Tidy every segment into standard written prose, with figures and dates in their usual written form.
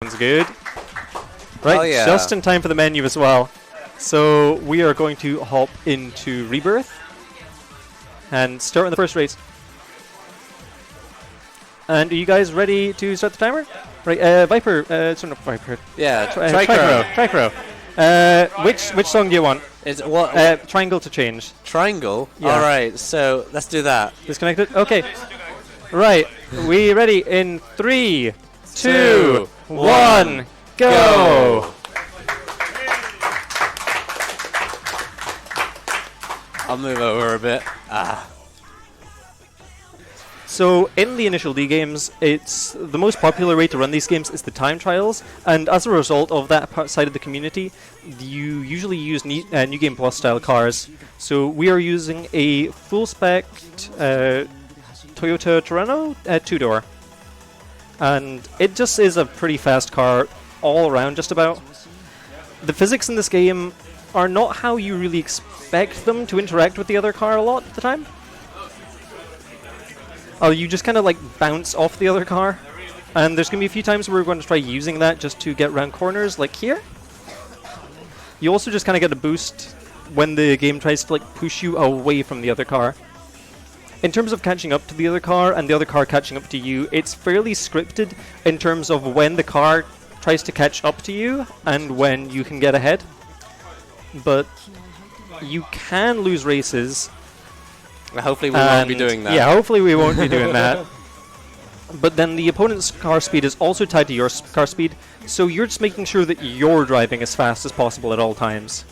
Sounds good. Right, Oh, yeah. just in time for the menu as well. So we are going to hop into ReBirth and start on the first race. And are you guys ready to start the timer? Right, Viper, sorry, not Viper. Yeah, Tricro. Which song do you want? Is it what? Triangle to change. Triangle? Yeah. Alright, so let's do that. Disconnected? Okay. Right, we ready in 3, 2, 1, go! I'll move over a bit. So in the initial D games, it's the most popular way to run these games is the time trials, and as a result of that side of the community, you usually use New Game Plus style cars. So we are using a full-spec Toyota Terrano 2-door, and it just is a pretty fast car all around just about. The physics in this game are not how you really expect them to interact with the other car a lot of the time. Oh, you just kind of like bounce off the other car, and there's going to be a few times where we're going to try using that just to get around corners, like here. You also just kind of get a boost when the game tries to like push you away from the other car. In terms of catching up to the other car and the other car catching up to you, it's fairly scripted in terms of when the car tries to catch up to you and when you can get ahead. But you can lose races. Hopefully we won't be doing that. Yeah, hopefully we won't be doing that. But then the opponent's car speed is also tied to your car speed, so you're just making sure that you're driving as fast as possible at all times.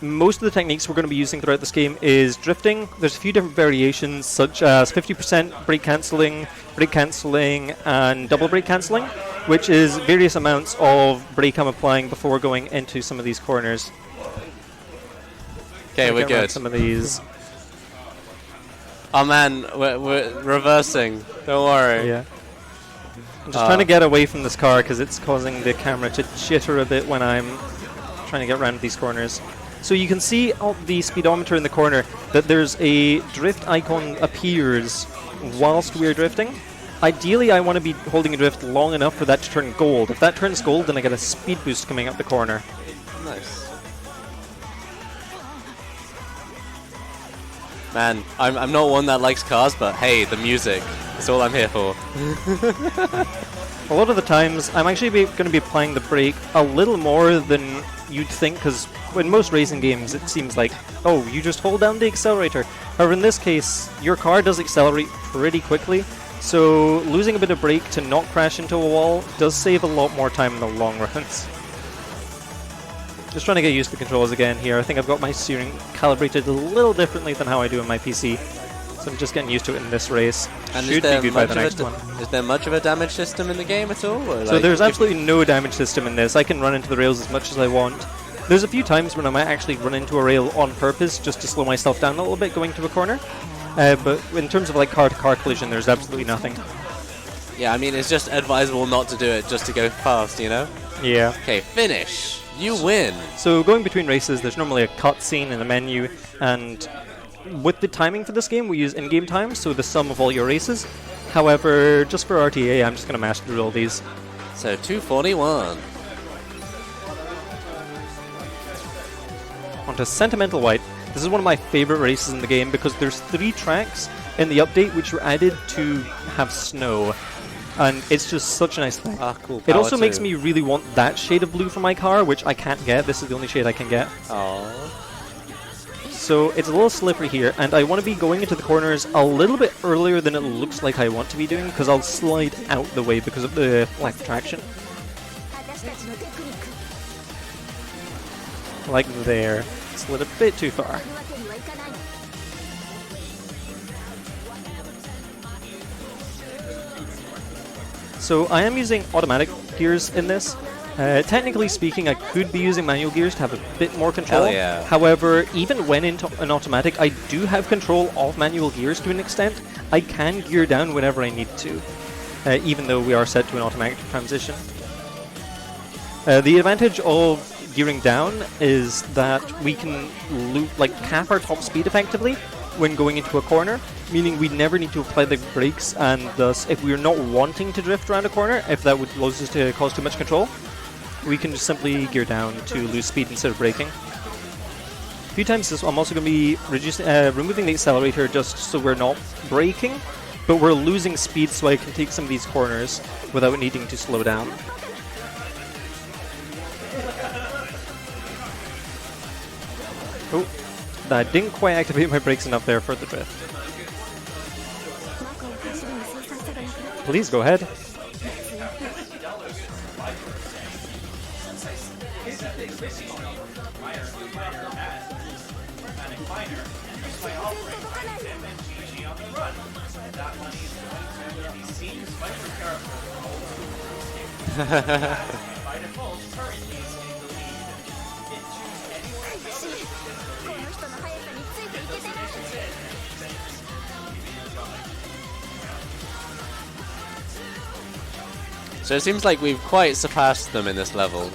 Most of the techniques we're going to be using throughout this game is drifting. There's a few different variations, such as 50% brake cancelling, and double brake cancelling, which is various amounts of brake I'm applying before going into some of these corners. Okay, we're good. Some of these. Oh man, we're reversing. Don't worry. Yeah. I'm just trying to get away from this car because it's causing the camera to jitter a bit when I'm trying to get around these corners. So you can see on the speedometer in the corner that there's a drift icon appears whilst we're drifting. Ideally, I want to be holding a drift long enough for that to turn gold. If that turns gold, then I get a speed boost coming up the corner. Nice. Man, I'm not one that likes cars, but hey, the music. That's all I'm here for. A lot of the times, I'm actually going to be applying the brake a little more than you'd think, because in most racing games, it seems like, oh, you just hold down the accelerator. However, in this case, your car does accelerate pretty quickly, so losing a bit of brake to not crash into a wall does save a lot more time in the long runs. Just trying to get used to the controls again here. I think I've got my steering calibrated a little differently than how I do on my PC. So I'm just getting used to it in this race. And should be good by the next one. Is there much of a damage system in the game at all? Or So there's absolutely no damage system in this. I can run into the rails as much as I want. There's a few times when I might actually run into a rail on purpose just to slow myself down a little bit going to a corner. But in terms of like car-to-car collision, there's absolutely nothing. Yeah, I mean, it's just advisable not to do it just to go fast, you know? Yeah. Okay, finish. You win. So going between races, there's normally a cutscene in the menu, and with the timing for this game, we use in-game time, so the sum of all your races. However, just for RTA, I'm just going to master through all these. So 241. Onto Sentimental White. This is one of my favorite races in the game because there's 3 tracks in the update which were added to have snow. And it's just such a nice thing. Ah, cool. It also makes me really want that shade of blue for my car, which I can't get. This is the only shade I can get. Aww. So it's a little slippery here, and I want to be going into the corners a little bit earlier than it looks like I want to be doing, because I'll slide out the way because of the lack of traction. Like there. Slid a bit too far. So I am using automatic gears in this. Technically speaking, I could be using manual gears to have a bit more control. Hell yeah. However, even when into an automatic, I do have control of manual gears to an extent. I can gear down whenever I need to, even though we are set to an automatic transition. The advantage of gearing down is that we can cap our top speed effectively, when going into a corner, meaning we never need to apply the brakes, and thus, if we're not wanting to drift around a corner, if that would cause too much control, we can just simply gear down to lose speed instead of braking. A few times I'm also going to be removing the accelerator just so we're not braking, but we're losing speed so I can take some of these corners without needing to slow down. Oh, I didn't quite activate my brakes enough there for the drift. Please go ahead. So it seems like we've quite surpassed them in this level.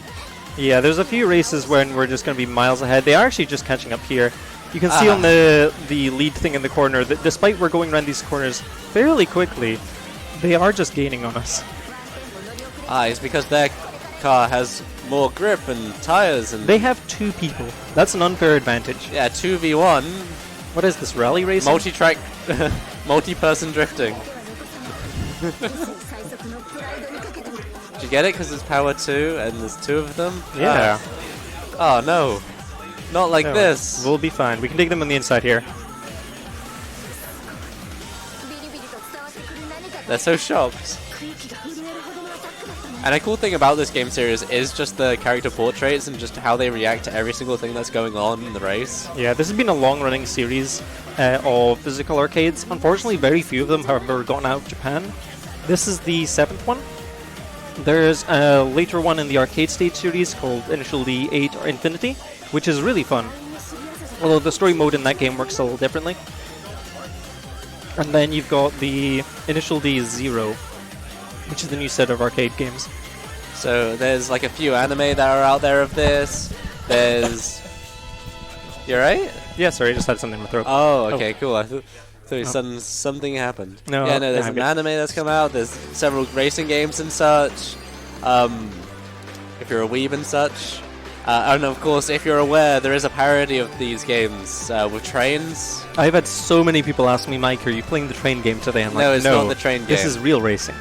Yeah, there's a few races when we're just going to be miles ahead. They are actually just catching up here. You can see on the lead thing in the corner that despite we're going around these corners fairly quickly, they are just gaining on us. It's because their car has more grip and tires, and they have 2 people. That's an unfair advantage. Yeah, 2v1. What is this, rally racing? Multi-track, multi-person drifting. Did you get it? Because it's power 2 and there's 2 of them? Yeah. Oh no. Not like this. We'll be fine. We can take them on the inside here. They're so shocked. And a cool thing about this game series is just the character portraits and just how they react to every single thing that's going on in the race. Yeah, this has been a long-running series of physical arcades. Unfortunately, very few of them have ever gotten out of Japan. This is the 7th one. There's a later one in the arcade stage series called Initial D 8 or Infinity, which is really fun. Although the story mode in that game works a little differently. And then you've got the Initial D 0, which is the new set of arcade games. So there's like a few anime that are out there of this. There's... You right? Yeah, sorry, I just had something in my throat. Oh, okay, cool. I thought something happened. No, yeah, no, there's an anime that's come out. There's several racing games and such. If you're a weeb and such. And of course, if you're aware, there is a parody of these games with trains. I've had so many people ask me, Mike, are you playing the train game today? I'm like, no, it's not the train game. This is real racing.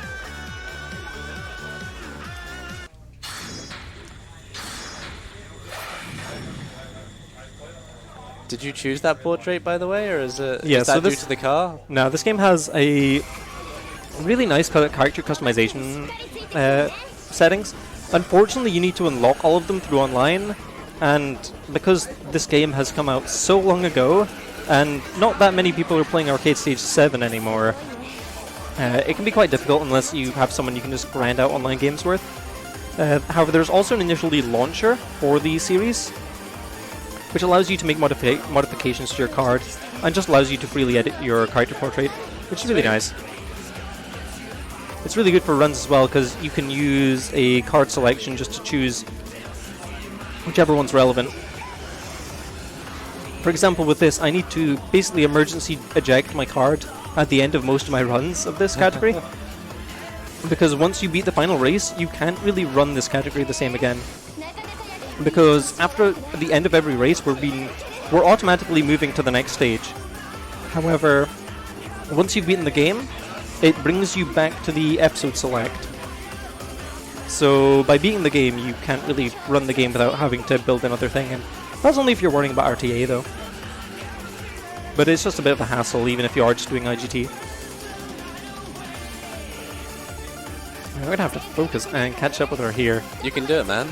Did you choose that portrait, by the way, or is it is that due to the car? No, this game has a really nice character customization settings. Unfortunately, you need to unlock all of them through online, and because this game has come out so long ago, and not that many people are playing Arcade Stage 7 anymore, it can be quite difficult unless you have someone you can just grind out online games with. However, there's also an Initial D launcher for the series, which allows you to make modifications to your card, and just allows you to freely edit your character portrait, which is really nice. It's really good for runs as well, because you can use a card selection just to choose whichever one's relevant. For example, with this, I need to basically emergency eject my card at the end of most of my runs of this category, because once you beat the final race, you can't really run this category the same again. Because after the end of every race, we're automatically moving to the next stage. However, once you've beaten the game, it brings you back to the episode select. So by beating the game, you can't really run the game without having to build another thing. And that's only if you're worrying about RTA, though. But it's just a bit of a hassle, even if you are just doing IGT. I'm going to have to focus and catch up with her here. You can do it, man.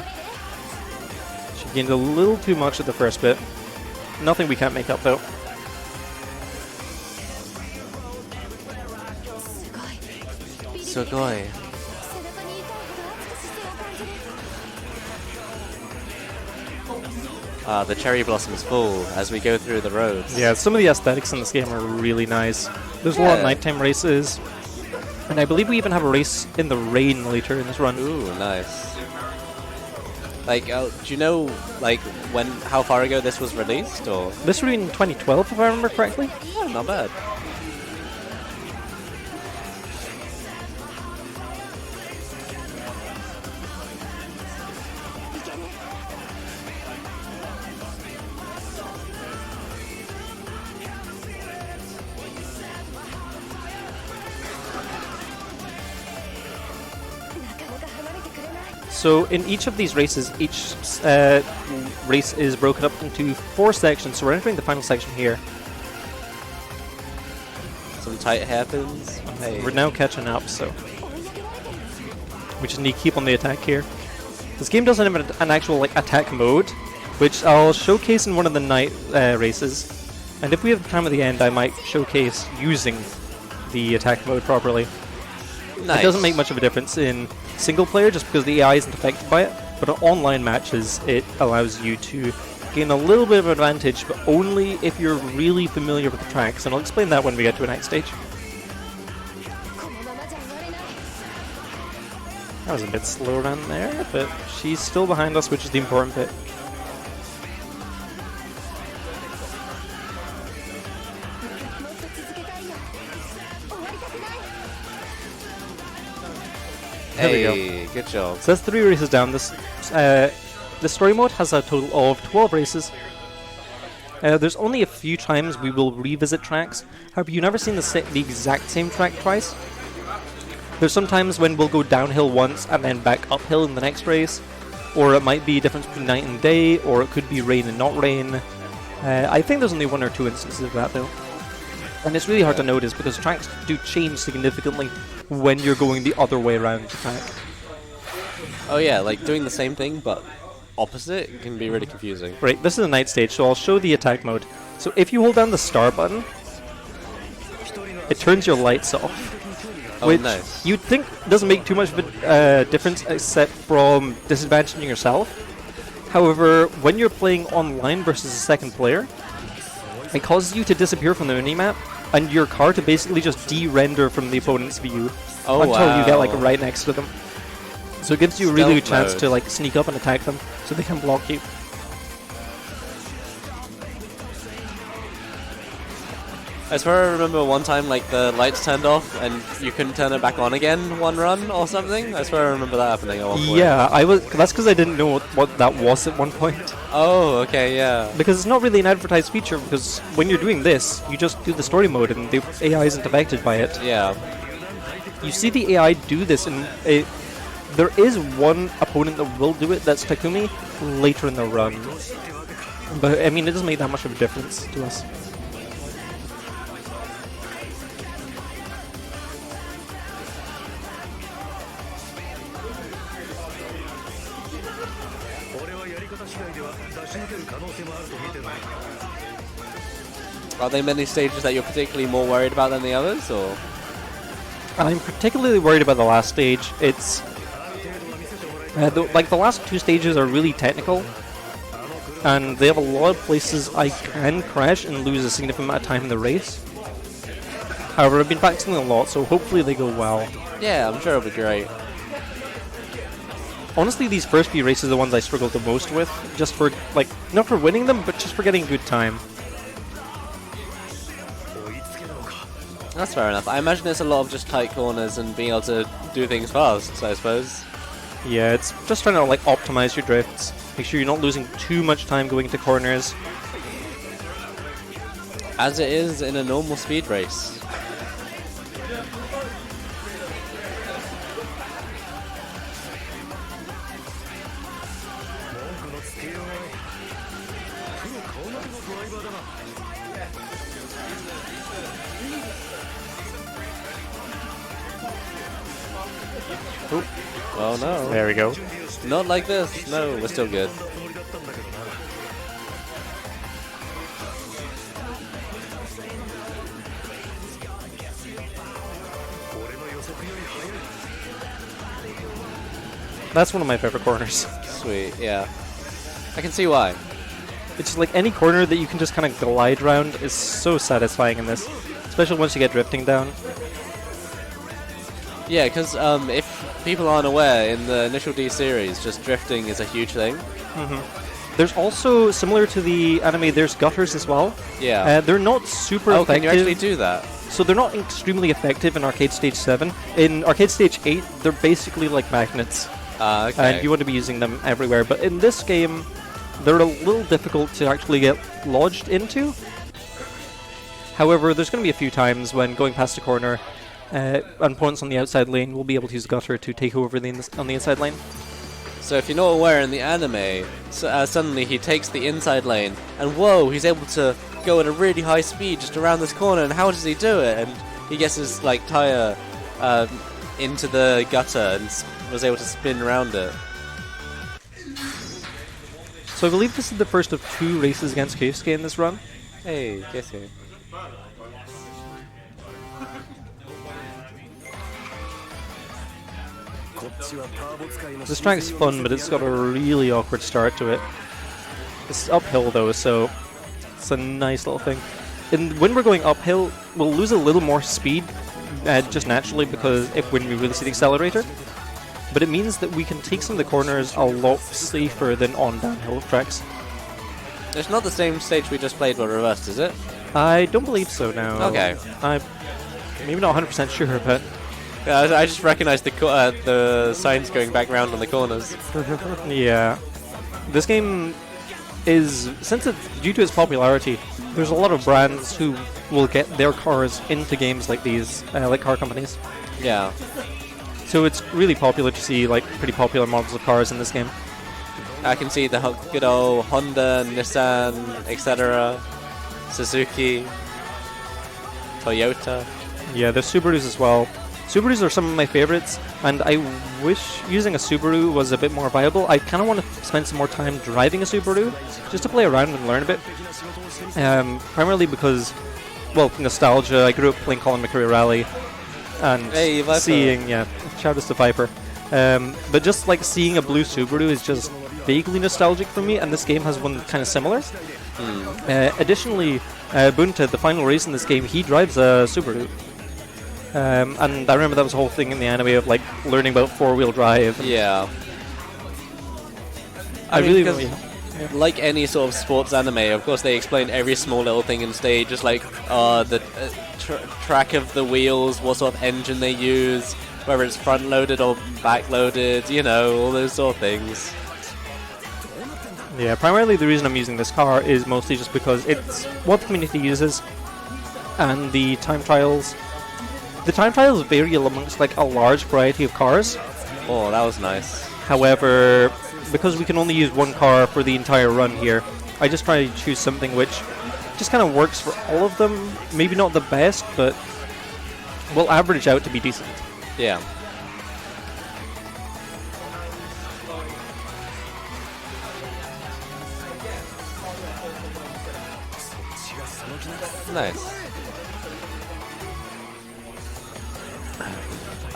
She gained a little too much at the first bit. Nothing we can't make up, though. Sugoi. The cherry blossoms fall as we go through the roads. Yeah, some of the aesthetics in this game are really nice. There's a lot of nighttime races, and I believe we even have a race in the rain later in this run. Ooh, nice. Like, do you know, like, how far ago this was released, or? This was in 2012, if I remember correctly. Oh, not bad. So in each of these races, each race is broken up into 4 sections. So we're entering the final section here. Some tight hairpins. Hey. We're now catching up, so we just need to keep on the attack here. This game doesn't have an actual like attack mode, which I'll showcase in one of the night races. And if we have time at the end, I might showcase using the attack mode properly. Nice. It doesn't make much of a difference in single player just because the AI isn't affected by it, but in online matches it allows you to gain a little bit of advantage, but only if you're really familiar with the tracks, and I'll explain that when we get to the next stage. That was a bit slow around there, but she's still behind us, which is the important bit. There we go. Good job. So that's 3 races down. The story mode has a total of 12 races. There's only a few times we will revisit tracks. However, you've never seen the exact same track twice. There's some times when we'll go downhill once and then back uphill in the next race. Or it might be a difference between night and day, or it could be rain and not rain. I think there's only 1 or 2 instances of that though. And it's really hard to notice because tracks do change significantly when you're going the other way around the track. Oh yeah, like doing the same thing but opposite can be really confusing. Right, this is the night stage, so I'll show the attack mode. So if you hold down the start button, it turns your lights off. Oh, which nice. you'd think doesn't make too much of a difference except from disadvantaging yourself. However, when you're playing online versus a second player, it causes you to disappear from the minimap and your car to basically just de-render from the opponent's view until you get like right next to them. So it gives you a really good chance to like sneak up and attack them so they can block you. I swear I remember one time like the lights turned off and you couldn't turn it back on again one run or something. I swear I remember that happening at one point. Yeah, that's because I didn't know what that was at one point. Oh, okay, yeah. Because it's not really an advertised feature, because when you're doing this, you just do the story mode and the AI isn't affected by it. Yeah. You see the AI do this, and there is one opponent that will do it, that's Takumi, later in the run. But, I mean, it doesn't make that much of a difference to us. Are there many stages that you're particularly more worried about than the others, or? I'm particularly worried about the last stage. It's the last 2 stages are really technical, and they have a lot of places I can crash and lose a significant amount of time in the race. However, I've been practicing a lot, so hopefully they go well. Yeah, I'm sure it'll be great. Honestly, these first few races are the ones I struggled the most with, just for, like, not for winning them, but just for getting a good time. That's fair enough. I imagine it's a lot of just tight corners and being able to do things fast, I suppose. Yeah, it's just trying to, like, optimize your drifts. Make sure you're not losing too much time going into corners. As it is in a normal speed race. Oh no. There we go. Not like this. No, we're still good. That's one of my favorite corners. Sweet, yeah. I can see why. It's just like any corner that you can just kind of glide around is so satisfying in this. Especially once you get drifting down. Yeah, because if people aren't aware, in the initial D series, just drifting is a huge thing. There's also, similar to the anime, there's gutters as well. Yeah. They're not super Oh, effective. can you actually do that? So they're not extremely effective in Arcade Stage 7. In Arcade Stage 8, they're basically like magnets. Okay. And you want to be using them everywhere. But in this game, they're a little difficult to actually get lodged into. However, there's going to be a few times when going past a corner, opponents on the outside lane will be able to use gutter to take over on the inside lane. So if you're not aware, in the anime, suddenly he takes the inside lane, and whoa, he's able to go at a really high speed just around this corner, and how does he do it? And he gets his like tire into the gutter and was able to spin around it. So I believe this is the first of 2 races against Keisuke in this run. Hey, guess who? This track's fun, but it's got a really awkward start to it. It's uphill though, so it's a nice little thing. And when we're going uphill, we'll lose a little more speed, just naturally, because when we release the accelerator. But it means that we can take some of the corners a lot safer than on downhill tracks. It's not the same stage we just played with reversed, is it? I don't believe so now. Okay. I'm maybe not 100% sure, but Yeah, I just recognized the signs going back round on the corners. yeah. This game is, since it's due to its popularity, there's a lot of brands who will get their cars into games like these, like car companies. Yeah. So it's really popular to see like pretty popular models of cars in this game. I can see the good old Honda, Nissan, etc., Suzuki, Toyota. Yeah, there's Subarus as well. Subarus are some of my favorites, and I wish using a Subaru was a bit more viable. I kind of want to spend some more time driving a Subaru, just to play around and learn a bit. Primarily because, well, nostalgia. I grew up playing Colin McRae Rally, and seeing, shout out to Viper. But just like seeing a blue Subaru is just vaguely nostalgic for me, and this game has one kind of similar. Additionally, Bunta, the final race in this game, he drives a Subaru. And I remember that was a whole thing in the anime of like learning about 4-wheel drive. Yeah. I mean, really, like any sort of sports anime, of course they explain every small little thing in stage, just like the track of the wheels, what sort of engine they use, whether it's front loaded or back loaded, you know, all those sort of things. Yeah, primarily the reason I'm using this car is mostly just because it's what the community uses, and the time trials. The time trials vary amongst like a large variety of cars. Oh, that was nice. However, because we can only use one car for the entire run here, I just try to choose something which just kind of works for all of them. Maybe not the best, but will average out to be decent. Yeah. Nice.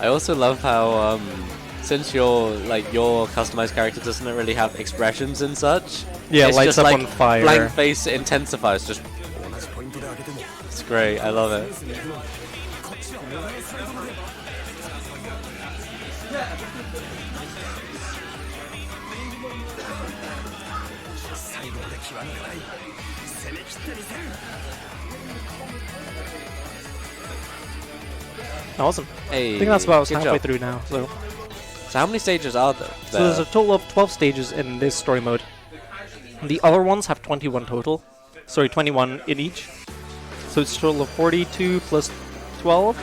I also love how since your customized character doesn't really have expressions and such. Yeah, it's lights just up like on fire. Blank face intensifies. Just it's great. I love it. Awesome. Hey, I think that's about good halfway job. through now. So how many stages are there? So there's a total of 12 stages in this story mode. The other ones have 21 total. Sorry, 21 in each. So it's a total of 42 plus 12.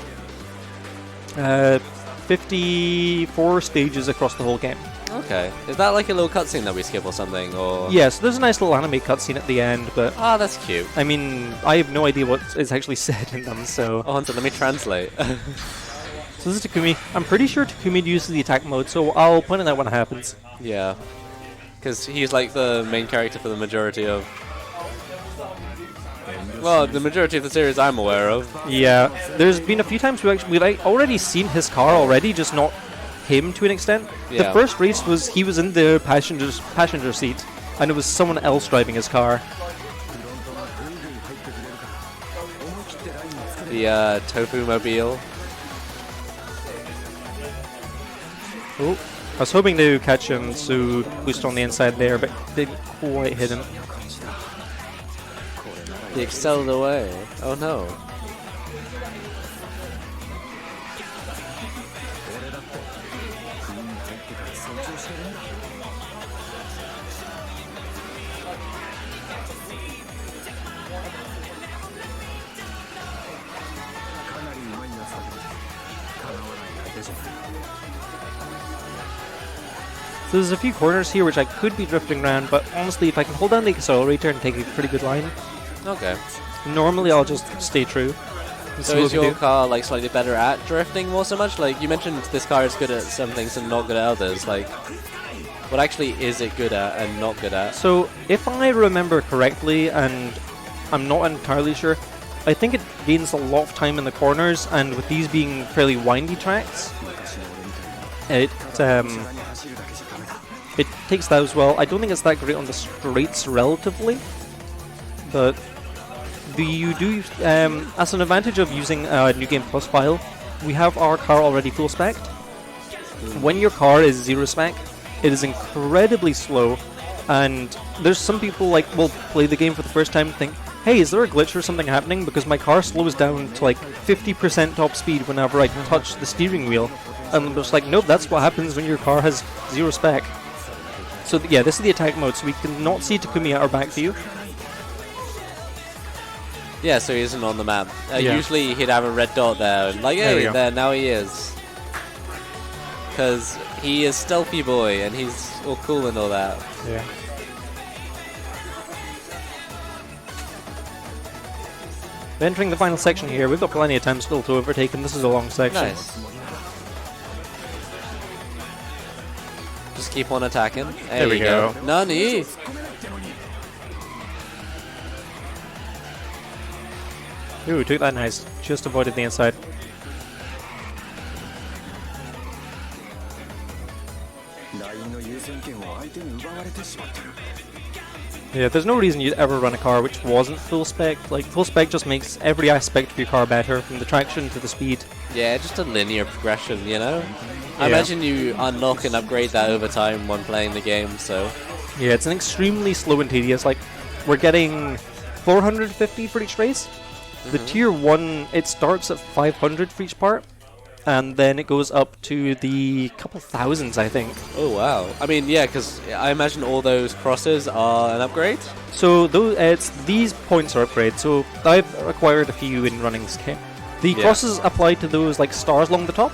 54 stages across the whole game. Okay. Is that like a little cutscene that we skip or something? Or Yeah, so there's a nice little anime cutscene at the end, but ah, that's cute. I mean, I have no idea what is actually said in them, so... Oh, Hunter, let me translate. So this is Takumi. I'm pretty sure Takumi uses the attack mode, so I'll point it out when it happens. Yeah. Because he's like the main character for the majority of... Well, the majority of the series I'm aware of. Yeah, there's been a few times we've already seen his car already, just not him to an extent. Yeah. The first race was he was in the passenger seat, and it was someone else driving his car. The Tofu Mobile. Oh, I was hoping to catch him, so boost on the inside there, but didn't quite hit him. He excelled away. Oh no. So there's a few corners here which I could be drifting around, but honestly, if I can hold down the accelerator and take a pretty good line, Okay. normally I'll just stay true. So is your car like slightly better at drifting more so much? Like you mentioned this car is good at some things and not good at others. Like what actually is it good at and not good at? So if I remember correctly, and I'm not entirely sure, I think it gains a lot of time in the corners, and with these being fairly windy tracks, it takes that as well. I don't think it's that great on the straights relatively, but you do, as an advantage of using a New Game Plus file, we have our car already full spec. When your car is 0 spec, it is incredibly slow, and there's some people like will play the game for the first time and think, hey, is there a glitch or something happening? Because my car slows down to like 50% top speed whenever I touch the steering wheel. And I'm just like, nope, that's what happens when your car has 0 spec. So yeah, this is the attack mode, so we cannot see Takumi at our back view. Yeah, so he isn't on the map. Yeah. Usually he'd have a red dot there, and like, There we hey, go. there, now he is. Because he is Stealthy Boy, and he's all cool and all that. Yeah. Entering the final section here, we've got plenty of time still to overtake, and this is a long section. Nice. Just keep on attacking. There we you go. Nani! Ooh, took that nice. Just avoided the inside. Yeah, there's no reason you'd ever run a car which wasn't full spec. Like, full spec just makes every aspect of your car better, from the traction to the speed. Yeah, just a linear progression, you know? I Yeah. imagine you unlock and upgrade that over time when playing the game, so... Yeah, it's an extremely slow and tedious. Like, we're getting 450 for each race. The tier 1, it starts at 500 for each part, and then it goes up to the couple thousands, I think. Oh, wow. I mean, yeah, because I imagine all those crosses are an upgrade? So these points are upgrades. So I've acquired a few in running this game. The Yeah. crosses apply to those like stars along the top,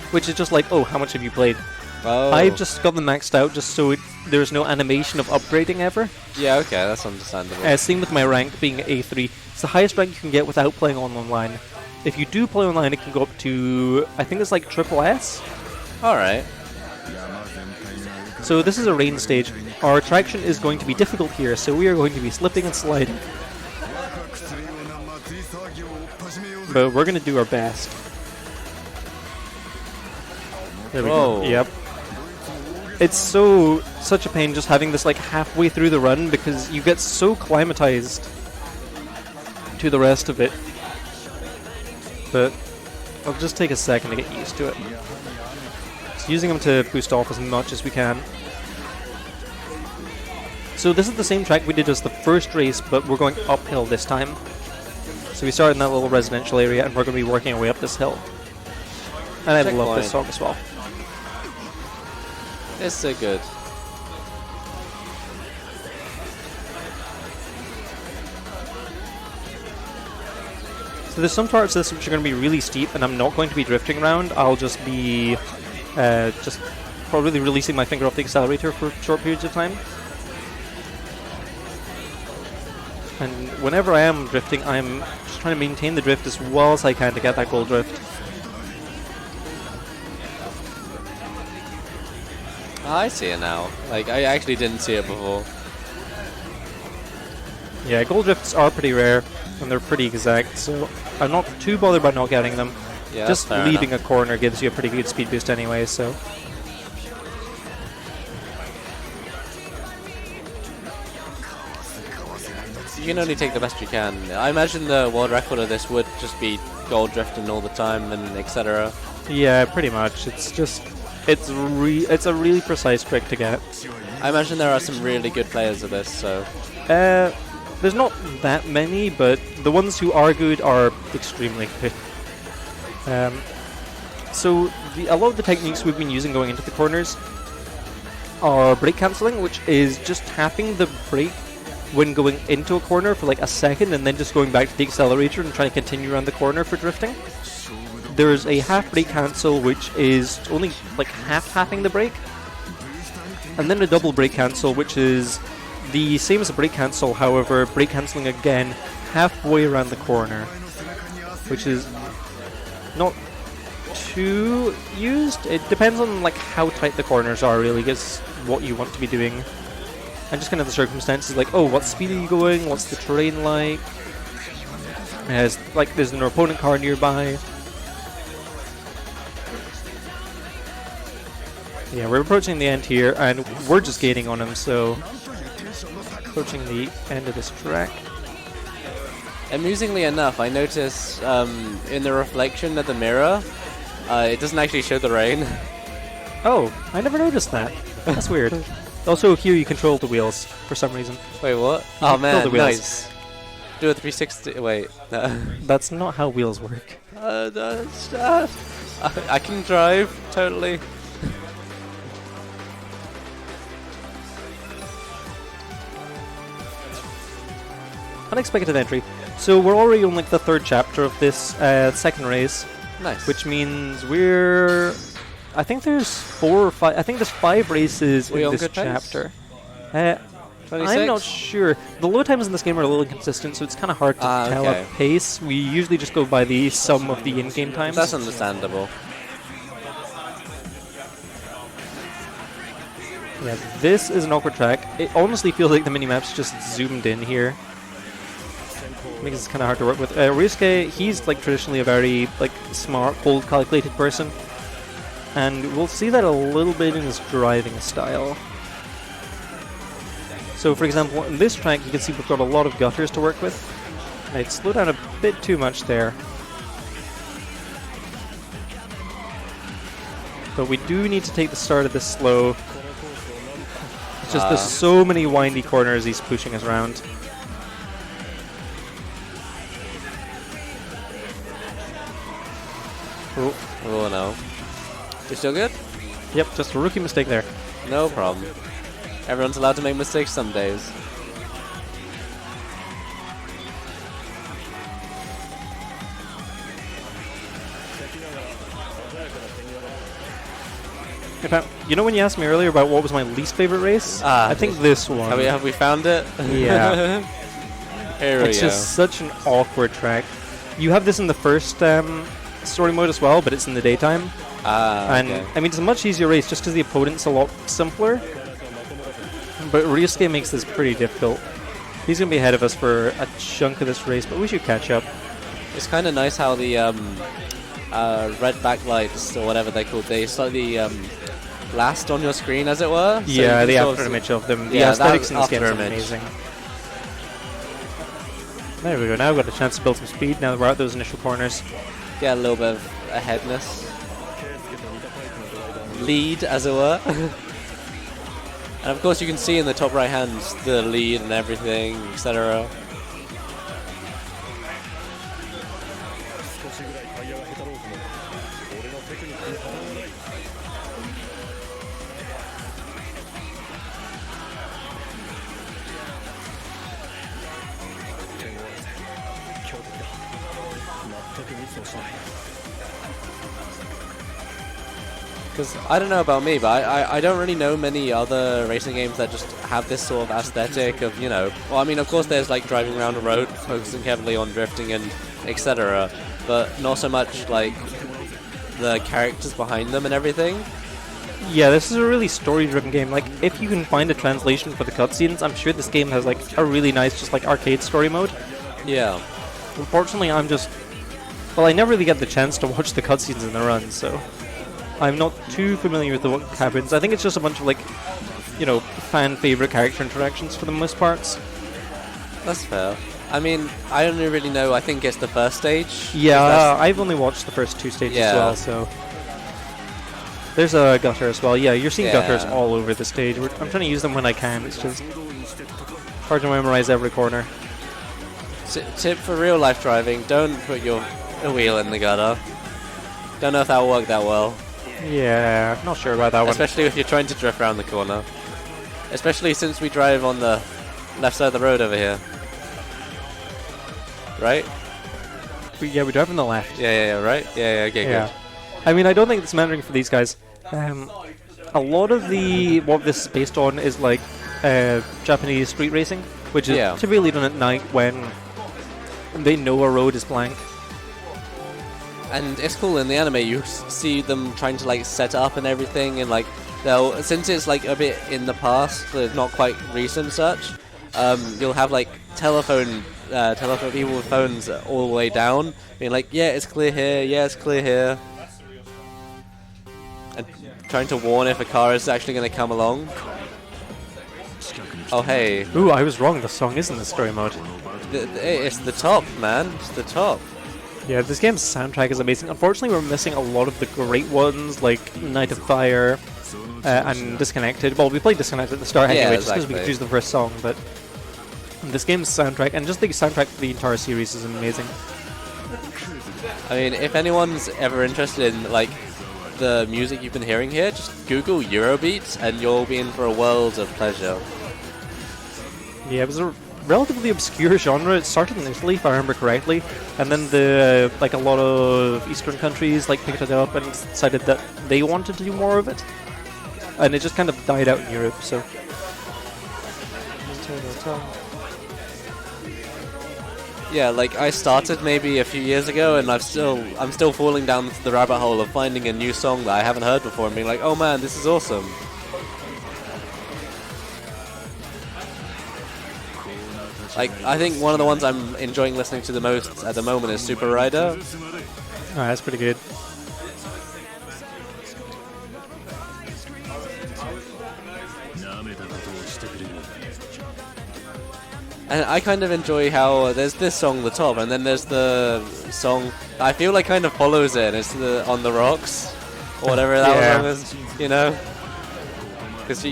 which is just like, oh, how much have you played? Oh. I've just got them maxed out just so there's no animation of upgrading ever. Yeah, okay, that's understandable. Same with my rank being A3. It's the highest rank you can get without playing online. If you do play online, it can go up to, I think it's like triple S. Alright. So this is a rain stage. Our traction is going to be difficult here, so we are going to be slipping and sliding. But we're going to do our best. There we Whoa. go. Yep. It's such a pain just having this like halfway through the run, because you get so climatized to the rest of it. But I'll just take a second to get used to it. Just using them to boost off as much as we can. So this is the same track we did as the first race, but we're going uphill this time. So we started in that little residential area, and we're going to be working our way up this hill. And I love this song as well. It's so good. So there's some parts of this which are going to be really steep, and I'm not going to be drifting around. I'll just be just probably releasing my finger off the accelerator for short periods of time. And whenever I am drifting, I'm just trying to maintain the drift as well as I can to get that goal drift. I see it now. Like, I actually didn't see it before. Yeah, goal drifts are pretty rare, and they're pretty exact, so I'm not too bothered by not getting them. Yeah, Just fair leaving enough. a corner gives you a pretty good speed boost anyway, so... You can only take the best you can. I imagine the world record of this would just be gold drifting all the time and etc. Yeah, pretty much. It's just it's a really precise trick to get. I imagine there are some really good players of this, so... There's not that many, but the ones who are good are extremely good. So a lot of the techniques we've been using going into the corners are brake cancelling, which is just tapping the brake when going into a corner for like a second and then just going back to the accelerator and trying to continue around the corner for drifting. There's a half brake cancel, which is only like half tapping the brake, and then a double brake cancel, which is the same as a brake cancel, however, brake cancelling again halfway around the corner, which is not too used. It depends on like how tight the corners are, really, is what you want to be doing, and just kind of the circumstances, like, oh, what speed are you going? What's the terrain like? There's an opponent car nearby. Yeah, we're approaching the end here, and we're just gaining on him, so approaching the end of this track. Amusingly enough, I noticed in the reflection of the mirror, it doesn't actually show the rain. Oh, I never noticed that. That's weird. Also, here you control the wheels for some reason. Wait, what? Oh man, nice. Do a 360. Wait, no. That's not how wheels work. I can drive totally. Unexpected entry. So we're already on like the third chapter of this second race. Nice. Which means we're... I think there's 4 or 5... I think there's 5 races in this chapter. I'm not sure. The load times in this game are a little inconsistent, so it's kind of hard to tell a pace. We usually just go by the sum of the in-game times. That's understandable. Yeah, this is an awkward track. It honestly feels like the minimap's just zoomed in here. Makes it kind of hard to work with. Ryusuke, he's like traditionally a very like smart, cold, calculated person, and we'll see that a little bit in his driving style. So, for example, in this track, you can see we've got a lot of gutters to work with. I'd slow down a bit too much there, but we do need to take the start of this slow. It's just there's so many windy corners he's pushing us around. Oh no. You still good? Yep, just a rookie mistake there. No problem. Everyone's allowed to make mistakes some days. In fact, you know when you asked me earlier about what was my least favorite race? I think this one. Have we found it? Yeah. Here we go. It's just such an awkward track. You have this in the first story mode as well, but it's in the daytime. And okay. I mean, it's a much easier race just because the opponent's a lot simpler. But Ryusuke makes this pretty difficult. He's going to be ahead of us for a chunk of this race, but we should catch up. It's kind of nice how the red backlights, or whatever they're called, they slightly last on your screen, as it were. So yeah, the after image of them. The aesthetics in this game is amazing. There we go. Now we've got a chance to build some speed now that we're out those initial corners. Get a little bit of aheadness. Lead, as it were. And of course you can see in the top right hand the lead and everything, etc. Because I don't know about me, but I don't really know many other racing games that just have this sort of aesthetic of, you know... Well, I mean, of course there's like driving around a road, focusing heavily on drifting and etc. But not so much like the characters behind them and everything. Yeah, this is a really story-driven game. Like, if you can find a translation for the cutscenes, I'm sure this game has like a really nice, just like arcade story mode. Yeah. Unfortunately, I'm just... Well, I never really get the chance to watch the cutscenes in the run, so... I'm not too familiar with what happens. I think it's just a bunch of, like, you know, fan-favorite character interactions for the most parts. That's fair. I mean, I don't really know. I think it's the first stage. Yeah, I've only watched the first 2 stages as well, so... There's a gutter as well. Yeah, you're seeing gutters Yeah. all over the stage. I'm trying to use them when I can. It's just hard to memorize every corner. Tip for real life driving: don't put your wheel in the gutter. Don't know if that will work that well. Yeah, not sure about that one. Especially if you're trying to drift around the corner. Especially since we drive on the left side of the road over here. Right? Yeah, we drive on the left. Yeah, right? Yeah, okay, Yeah. good. I mean, I don't think it's mattering for these guys. A lot of what this is based on is like Japanese street racing, which is typically done at night when they know a road is blank. And it's cool in the anime, you see them trying to like set up and everything, and like they'll, since it's like a bit in the past, not quite recent such, you'll have like telephone people with phones all the way down, being like, yeah, it's clear here, yeah, it's clear here. And trying to warn if a car is actually going to come along. Oh, hey. Ooh, I was wrong. The song is in the story mode. It's the top, man. It's the top. Yeah, this game's soundtrack is amazing. Unfortunately, we're missing a lot of the great ones, like Night of Fire and Disconnected. Well, we played Disconnected at the start anyway, just because we could choose the first song, but this game's soundtrack, and just the soundtrack for the entire series is amazing. I mean, if anyone's ever interested in, like, the music you've been hearing here, just Google Eurobeat, and you'll be in for a world of pleasure. Yeah, it was a relatively obscure genre. It started in Italy, if I remember correctly, and then the a lot of Eastern countries picked it up and decided that they wanted to do more of it, and it just kind of died out in Europe. So, yeah, like I started maybe a few years ago, and I'm still falling down the rabbit hole of finding a new song that I haven't heard before and being like, oh man, this is awesome. Like, I think one of the ones I'm enjoying listening to the most at the moment is Super Rider. Oh, that's pretty good. And I kind of enjoy how there's this song, The Top, and then there's the song I feel like kind of follows it, and it's the On the Rocks, or whatever that one is, you know? Because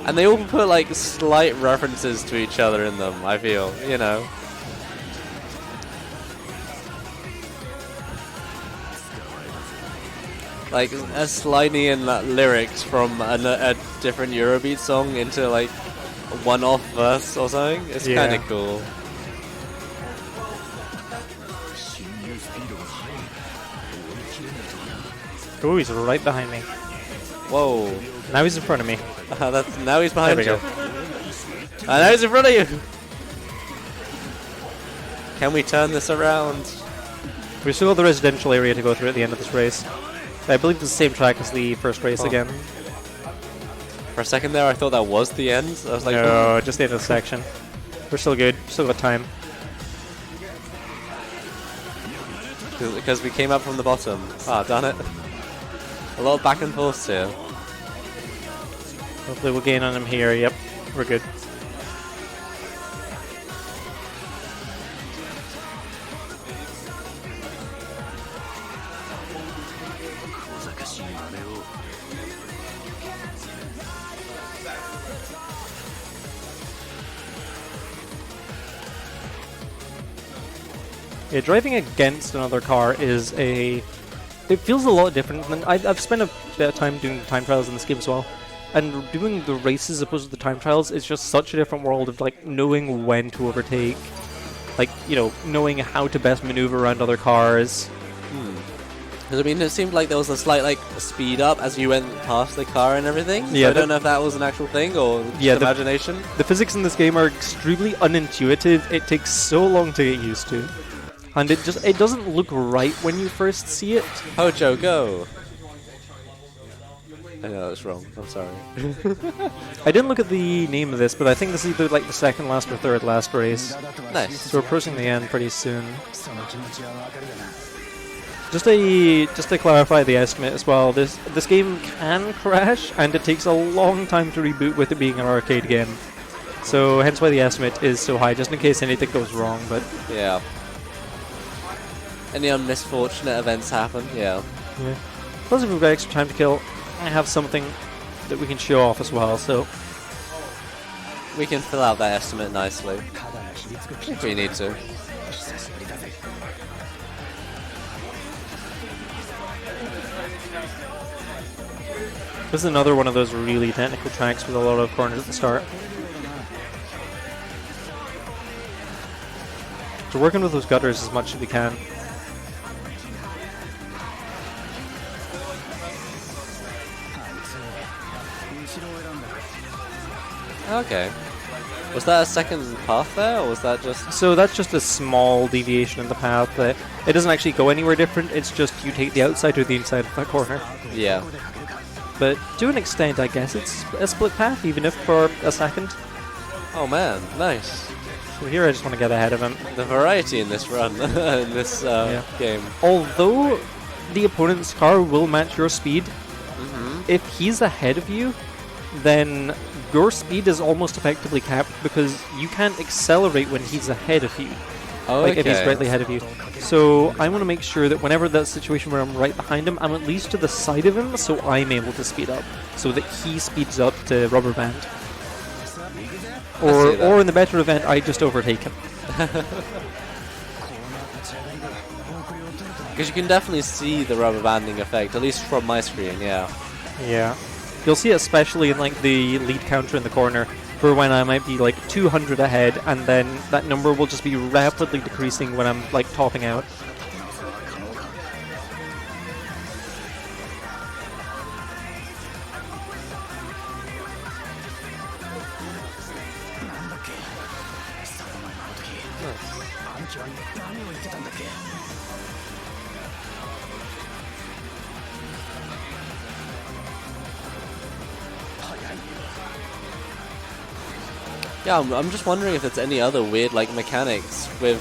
and they all put like slight references to each other in them, I feel, you know? Like a sliding lyrics from a different Eurobeat song into like a one-off verse or something. It's kind of cool. Oh, he's right behind me. Whoa. Now he's in front of me. Now he's behind you. There And now he's in front of you. Can we turn this around? We still got the residential area to go through at the end of this race. I believe it's the same track as the first race again. For a second there, I thought that was the end. I was like, no, just the end of the section. We're still good. Still got time. Because we came up from the bottom. Ah, darn it. A lot of back and forth here. Hopefully we'll gain on him here. Yep, we're good. Yeah, driving against another car is it feels a lot different. Than I've spent a bit of time doing time trials in this game as well, and doing the races as opposed to the time trials is just such a different world of knowing when to overtake, knowing how to best maneuver around other cars. Because I mean, it seemed like there was a slight speed up as you went past the car and everything. Yeah, so I don't know if that was an actual thing or just imagination. The physics in this game are extremely unintuitive. It takes so long to get used to. And it doesn't look right when you first see it. Hojo, go! I know that's wrong. I'm sorry. I didn't look at the name of this, but I think this is either the second last or third last race. Nice. So we're approaching the end pretty soon. Just to clarify the estimate as well, this game can crash, and it takes a long time to reboot with it being an arcade game. So hence why the estimate is so high, just in case anything goes wrong. But yeah. Any unmisfortunate events happen, yeah. Plus, if we've got extra time to kill, I have something that we can show off as well, so We can fill out that estimate nicely if we need to. this is another one of those really technical tracks with a lot of corners at the start. So working with those gutters as much as we can. Okay. Was that a second path there, or was that just... So that's just a small deviation in the path. That it doesn't actually go anywhere different, it's just you take the outside or the inside of that corner. Yeah. But to an extent, I guess it's a split path, even if for a second. Oh man, nice. So here I just want to get ahead of him. The variety in this run, in this game. Although the opponent's car will match your speed, Mm-hmm. if he's ahead of you, then your speed is almost effectively capped because you can't accelerate when he's ahead of you. Oh, Like if he's directly ahead of you. So I want to make sure that whenever that situation where I'm right behind him, I'm at least to the side of him so I'm able to speed up. So that he speeds up to rubber band. Or in the better event, I just overtake him. Because you can definitely see the rubber banding effect, at least from my screen, yeah. Yeah. You'll see it especially in like the lead counter in the corner for when I might be like 200 ahead and then that number will just be rapidly decreasing when I'm like topping out. Yeah, I'm just wondering if there's any other weird like mechanics with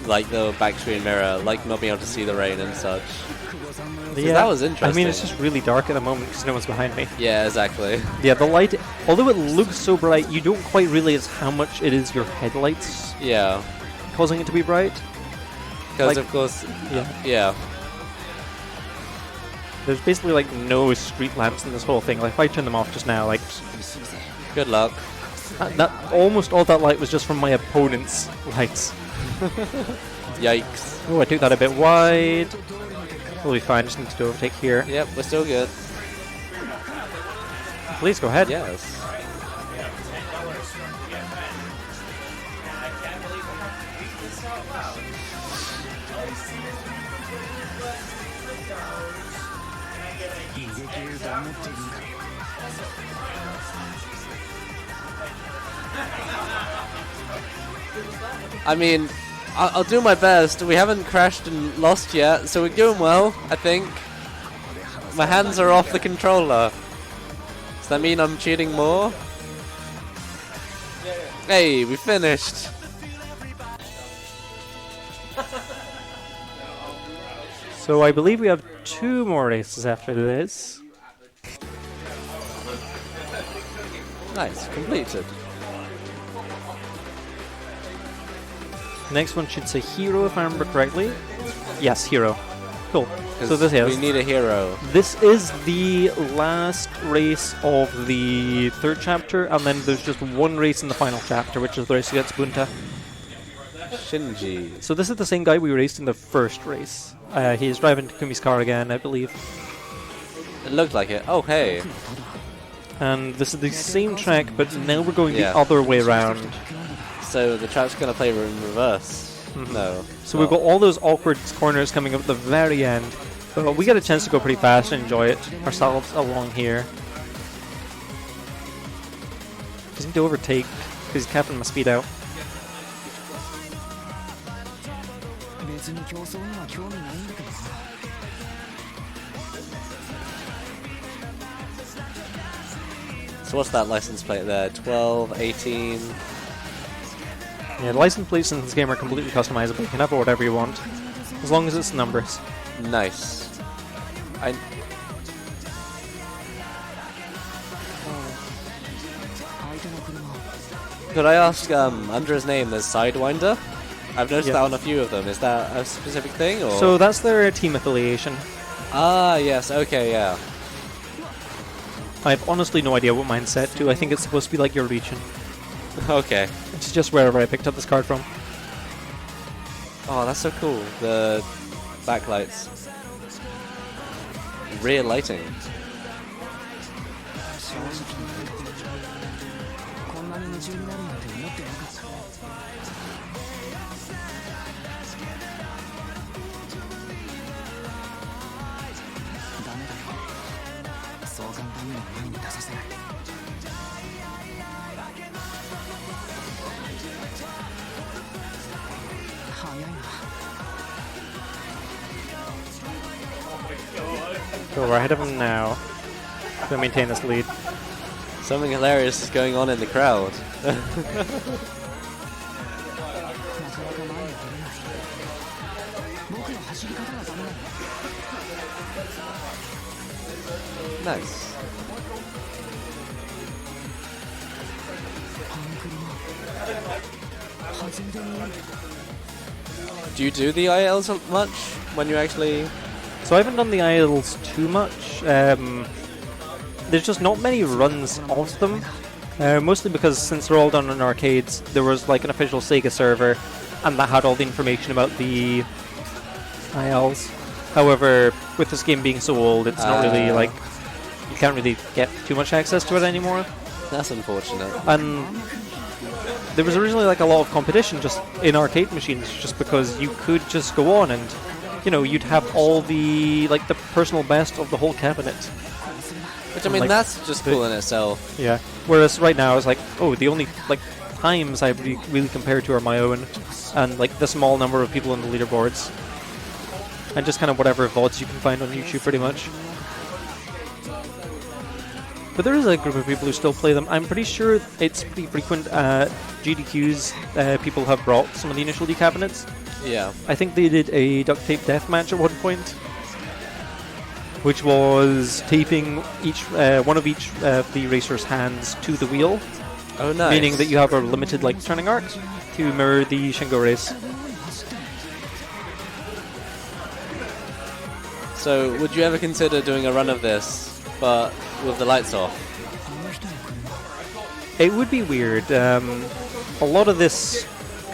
like the back screen mirror, like not being able to see the rain and such. Yeah, that was interesting. I mean, it's just really dark at the moment because no one's behind me. Yeah, exactly. Yeah, the light, although it looks so bright, you don't quite realize how much it is your headlights Yeah, causing it to be bright. because Like- of course, Yeah. yeah. There's basically like no street lamps in this whole thing. Like if I turn them off just now, like Good luck. that almost all that light was just from my opponent's lights. Yikes. Oh, I took that a bit wide. We'll be fine. Just need to do overtake here. Yep, we're still good. Please go ahead. Yes. I mean, I'll do my best. We haven't crashed and lost yet, so we're doing well, I think. My hands are off the controller. Does that mean I'm cheating more? Hey, we finished. So I believe we have 2 more races after this. Nice, completed. Next one should say Hero, if I remember correctly. Yes, Hero. Cool. So this we is need a hero. this is the last race of the 3rd chapter, and then there's just one race in the final chapter, which is the race against Bunta. Shinji. So this is the same guy we raced in the first race. He's driving Takumi's car again, I believe. It looked like it. Oh, hey. And this is the same track, but now we're going Yeah. the other way around. So the track's gonna play in reverse. No. So we've got all those awkward corners coming up at the very end. But we get a chance to go pretty fast and enjoy it ourselves along here. Just need to overtake, because he's capping my speed out. So what's that license plate there? 12, 18. Yeah, the license plates in this game are completely customizable. You can have it whatever you want, as long as it's numbers. Nice. Could I ask, under his name, there's Sidewinder? I've noticed Yeah. that on a few of them. Is that a specific thing, or...? So that's their team affiliation. Ah, yes, okay, yeah. I have honestly no idea what mine's set to. I think it's supposed to be like your region. Okay. It's just wherever I picked up this card from. Oh, that's so cool. The backlights. Rear lighting. So we're ahead of him now. To maintain this lead. Something hilarious is going on in the crowd. Nice. Do you do the ILs much when you actually... So I haven't done the ILs too much. There's just not many runs of them. Mostly because since they're all done in arcades, there was like an official Sega server, and that had all the information about the ILs. However, with this game being so old, it's not really like... You can't really get too much access to it anymore. That's unfortunate. And there was originally like a lot of competition just in arcade machines, just because you could just go on and, you know, you'd have all the like the personal best of the whole cabinet. Which I mean, like, that's just cool in itself. Yeah. Whereas right now it's like, oh, the only like times I really compare to are my own, and like the small number of people on the leaderboards, and just kind of whatever VODs you can find on YouTube, pretty much. But there is a group of people who still play them. I'm pretty sure it's pretty frequent at GDQs. People have brought some of the initial D cabinets. Yeah. I think they did a duct tape deathmatch at one point, which was taping each one of each the racer's hands to the wheel. Oh, nice. Meaning that you have a limited like turning arc to mirror the Shingo race. So, would you ever consider doing a run of this, but with the lights off? It would be weird. A lot of this,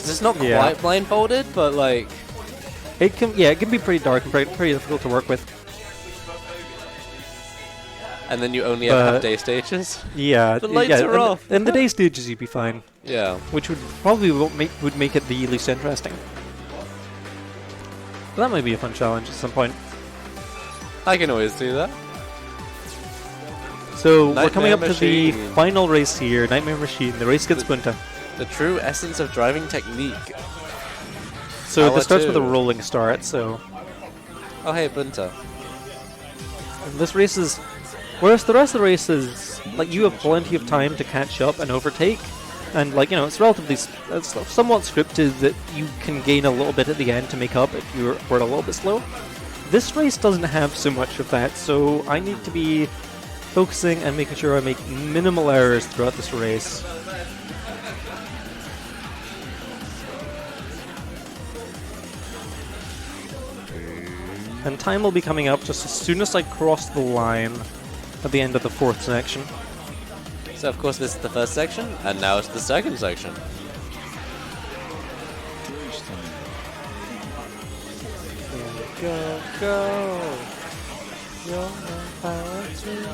Because it's not quite blindfolded, but like... it can be pretty dark and pretty difficult to work with. And then you only ever have day stages? Yeah, The lights are off. And the day stages you'd be fine. Yeah. Which would probably would make it the least interesting. But that might be a fun challenge at some point. I can always do that. So Nightmare we're coming up Machine. to the final race here, Nightmare Machine, the race against Bunta. The true essence of driving technique. So Power this starts 2. with a rolling start, so... Oh hey, Bunta. And this race is... Whereas the rest of the race is, like, you have plenty of time to catch up and overtake, and, like, you know, it's relatively... It's somewhat scripted that you can gain a little bit at the end to make up if you were a little bit slow. This race doesn't have so much of that, so I need to be focusing and making sure I make minimal errors throughout this race. And time will be coming up just as soon as I cross the line at the end of the fourth section. So of course this is the first section, and now it's the second section. Go, go! You're my power too.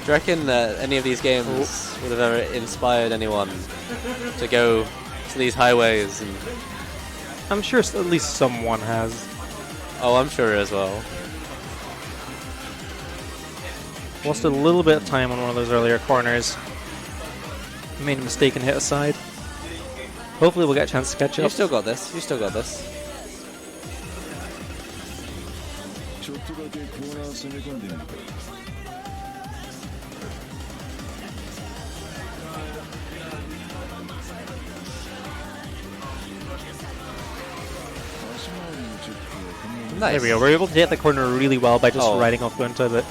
Do you reckon that any of these games would have ever inspired anyone to go to these highways? And I'm sure at least someone has. oh, I'm sure as well. Lost a little bit of time on one of those earlier corners. Made a mistake and hit a side. Hopefully we'll get a chance to catch up. You still got this. You still got this. Nice. There we go. We're able to hit the corner really well by just Oh. riding off Gunta, but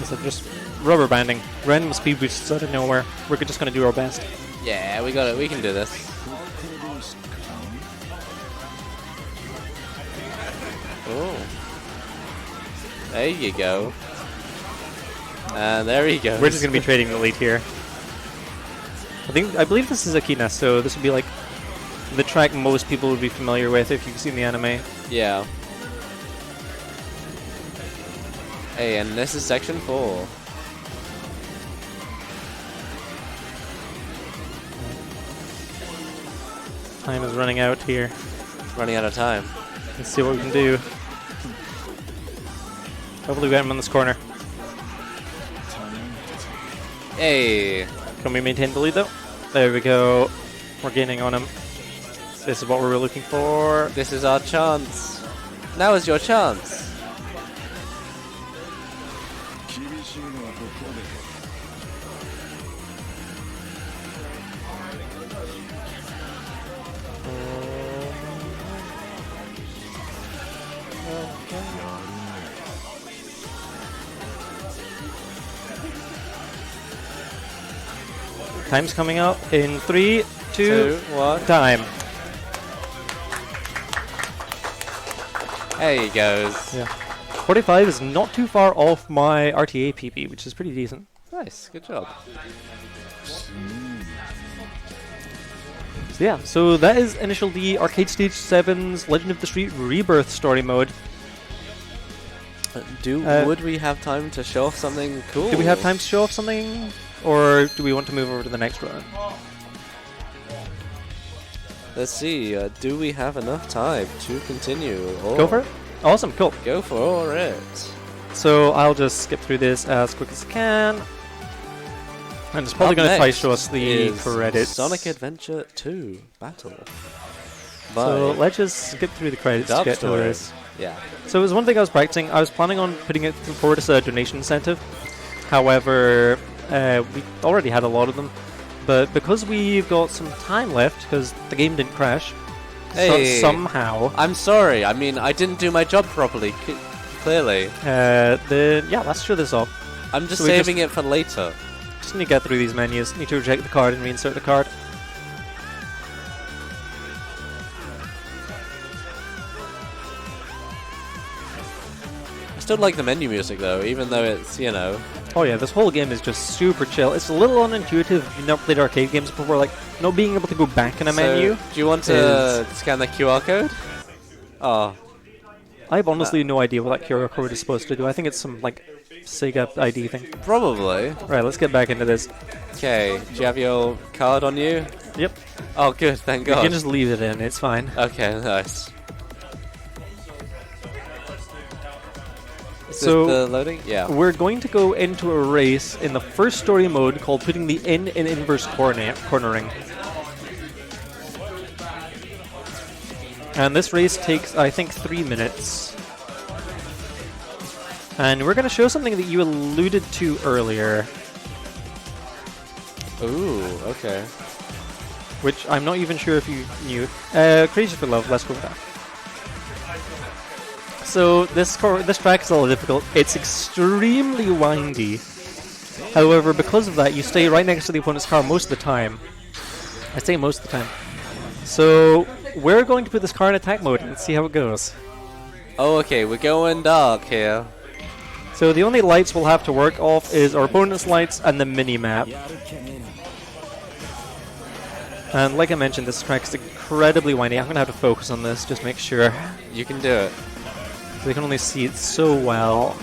So just rubber banding, random speed boosts out of nowhere. We're just gonna do our best. Yeah, we got it. We can do this. Oh, there you go. And there he goes. We're just gonna be trading the lead here. I believe this is Akina, so this would be like the track most people would be familiar with if you've seen the anime. Yeah. Hey, and this is section 4. Time is running out here. Running out of time. Let's see what we can do. Hopefully we get him in this corner. Hey. Can we maintain the lead though? There we go. We're gaining on him. This is what we were looking for. This is our chance. Now is your chance. Time's coming up in 3, 2, 1. time. There he goes. Yeah. 45 is not too far off my RTA PB, which is pretty decent. Nice, good job. So yeah, so that is Initial D Arcade Stage 7's Legend of the Street Rebirth story mode. Would we have time to show off something cool? Do we have time to show off something? Or do we want to move over to the next round? Let's see, do we have enough time to continue? Go for it? Awesome, cool. Go for it. So I'll just skip through this as quick as I can. And it's probably going to try to show us the credits. Sonic Adventure 2 Battle. So let's just skip through the credits to get to this. Yeah. So it was one thing I was practicing. I was planning on putting it forward as a donation incentive. However, we already had a lot of them. But because we've got some time left, because the game didn't crash, hey, somehow... I'm sorry. I mean, I didn't do my job properly, clearly. Then, yeah, let's show this off. I'm just saving it for later. Just need to get through these menus. Need to reject the card and reinsert the card. I still like the menu music though, even though it's, you know... Oh yeah, this whole game is just super chill. It's a little unintuitive if you've never played arcade games before, like, not being able to go back in a menu. Do you want to scan the QR code? Oh. I have honestly no idea what that QR code is supposed to do. I think it's some, like, Sega ID thing. Probably. Right, let's get back into this. Okay, do you have your card on you? Yep. Oh, good, thank God. You can just leave it in, it's fine. Okay, nice. Is So, this the loading? Yeah. we're going to go into a race in the first story mode called putting the in inverse cornering. And this race takes, I think, 3 minutes. And we're going to show something that you alluded to earlier. Ooh, okay. Which I'm not even sure if you knew. Crazy for Love, let's go with that. So this track is a little difficult. It's extremely windy. However, because of that, you stay right next to the opponent's car most of the time. I say most of the time. So we're going to put this car in attack mode and see how it goes. Oh, okay, we're going dark here. So the only lights we'll have to work off is our opponent's lights and the mini-map. And like I mentioned, this track is incredibly windy. I'm going to have to focus on this, just make sure. You can do it. They can only see it so well.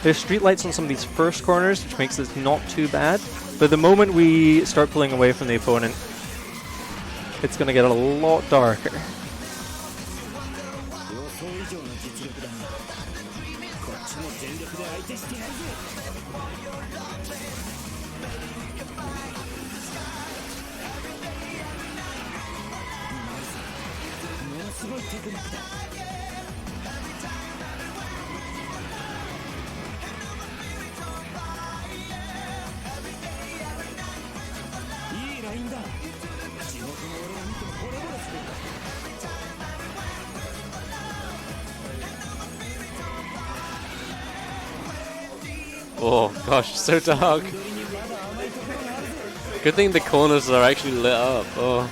There's street lights on some of these first corners, which makes this not too bad. But the moment we start pulling away from the opponent, it's going to get a lot darker. Oh gosh, so dark. Good thing the corners are actually lit up. Oh.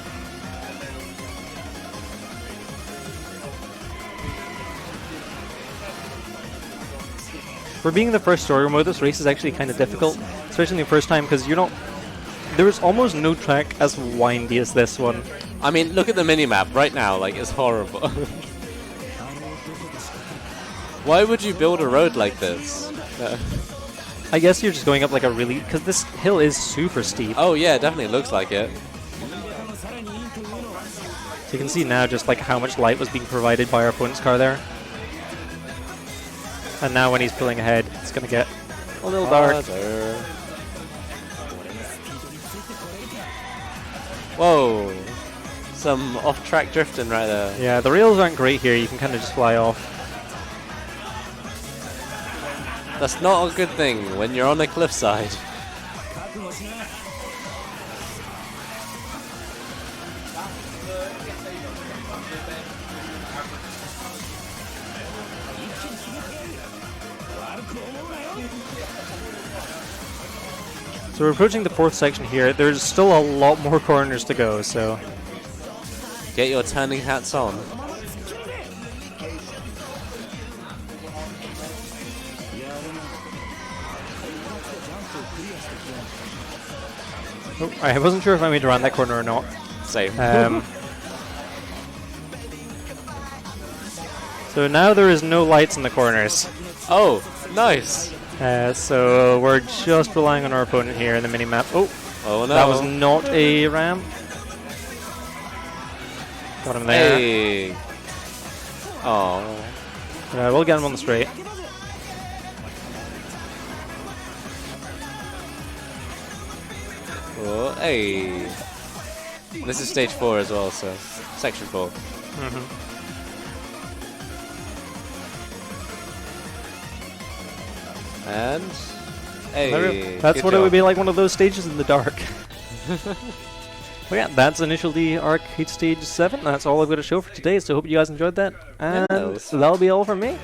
For being the first story mode, this race is actually kind of difficult, especially the first time, because you're not. There is almost no track as windy as this one. I mean, look at the minimap right now, like, it's horrible. Why would you build a road like this? I guess you're just going up like a really... because this hill is super steep. Oh yeah, it definitely looks like it. So you can see now just like how much light was being provided by our opponent's car there. And now when he's pulling ahead, it's going to get a little dark. Whoa! Some off-track drifting right there. Yeah, the rails aren't great here. You can kind of just fly off. That's not a good thing when you're on a cliffside. So we're approaching the fourth section here. There's still a lot more corners to go, so... Get your turning hats on. Oh, I wasn't sure if I made it around that corner or not. Same. So now there is no lights in the corners. Oh, nice. So we're just relying on our opponent here in the minimap. Oh no. That was not a ramp. Got him there. Hey. Oh. We'll get him on the straight. Oh, hey. This is stage 4 as well, so section 4. And hey, that's what it would be like, one of those stages in the dark. Well, yeah, that's initially Arcade Stage 7. That's all I've got to show for today, so hope you guys enjoyed that. And that'll be all from me.